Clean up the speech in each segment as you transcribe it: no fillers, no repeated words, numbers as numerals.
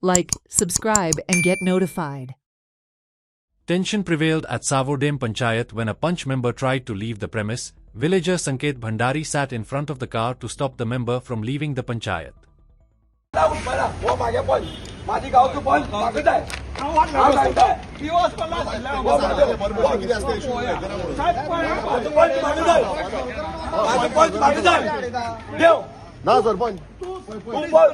like, subscribe, and get notified. Tension prevailed at Savodem Panchayat when a Panch member tried to leave the premise. Villager Sanket Bhandari sat in front of the car to stop the member from leaving the Panchayat. ना सरपंच सरपंच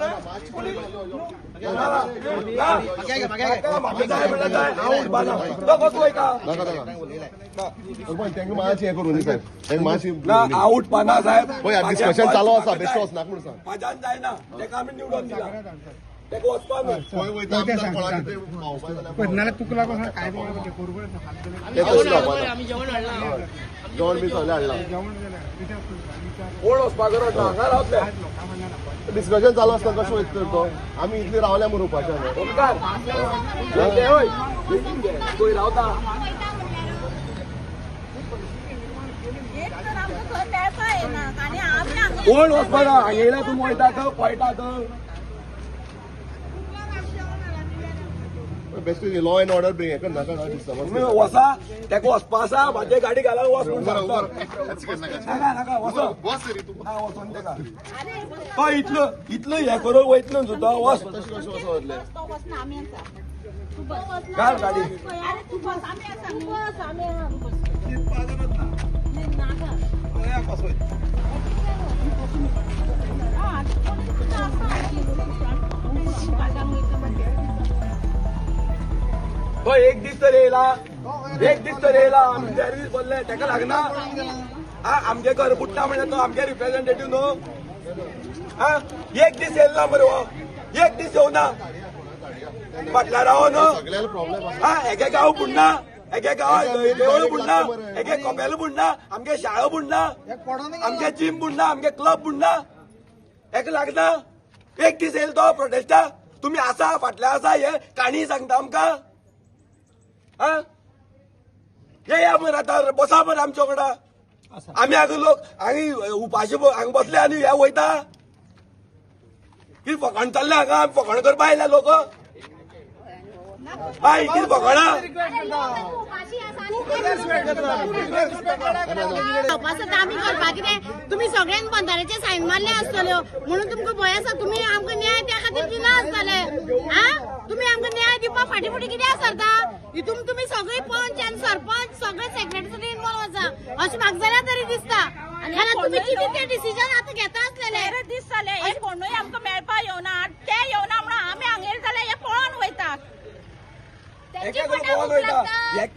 मातशी हे करून साहेब मातशी out पाना साहेब discussion चालू आसा बेश्टो वचनाका म्हणून सांग माझ्यान जायना तेका आमी निवडून दिला तेका वचपाक न्हू खंय वयता नाल्यार तुका लागून काय जेवण बी सगळें हाडलां कोण वचपाक रडना हांगा रावतले डिस्कशन चालू आसता कशें वयता तर तो आमी इतली रावल्या म्हणून उपाशी ओमकार ते होय कोण रावता कोण वचपाक ना हांगा येयला तुमी वयतात पळयतात best law end order bring हें नाका दिसता तुमी वसा तेका वचपा आसा म्हाजे गाडी घाला वच म्हणून सांगता नाका नाका वचो हा वचोन तेका तो इतलो हे करून वयतलो न्हू तो वच घाल गाडी तो एक दीस तर येयला आमी सर्वीस बोलले तेका लागना हा आमगे घर बुट्टा म्हणजे तो आमगे रिप्रेझेंटेटिव्ह न्हू हा एक दीस येयला मरे हो एक दीस येवना फाटल्यार राव न्हू हा एके गांव बुडना एके गांव देवळ बुडना एके कपेल बुडना आमगे शाळा बुडना आमगे जिम बुडना आमगे क्लब बुडना हेका लागना एक दीस येयला तो प्रोटेस्टा तुमी आसा फाटल्या आसा हे काणी सांगता आमकां या मरे आता बसा मरे आमच्या वांगडा आमी हांगा लोक हांगा उपाशी हांगा बसले आनी हे वयता कितें फकाण चालले हांगा आमी फकाण करपा आयल्या लोक हय कितें फकाणां आम्ही करपा कितें तुमी सगळ्यांक बंधाऱ्याचे सायन मारले आसतल्यो म्हणून तुमकां भंय आसा तुमी आमकां न्याय त्या खातीर दिना आसतले हा तुमी आमकां न्याय दिवपा फाटीफुटी कित्याक सरता हितून तुमी सगळे पंच आनी सरपंच सगळे सेक्रेटरी इन्वॉल्व आसा अशें म्हाका जाल्यार तरी दिसता जाल्यार तुमी कितें तें डिसिजन आतां घेता आसलेले दीस जाले हे कोणूय आमकां मेळपा येवना ते येवना म्हणून आमी हांगेर जाल्यार हे पळोवन वयता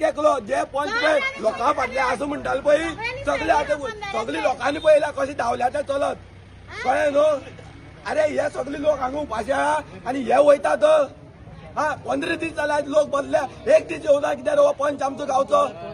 एकलो जे पंच पळय लोकां फाटले आसा म्हणटाले पळय सगळे आतां सगळी लोकांनी पळयला कशें धांवल्या ते चलत कळ्ळें न्हू अरे हे सगळे लोक हांगा उपाशी आहा आनी हे वयतात हा 15 दीस जाले लोक बसले एक दीस येवना कित्याक पंच आमचो गांवचो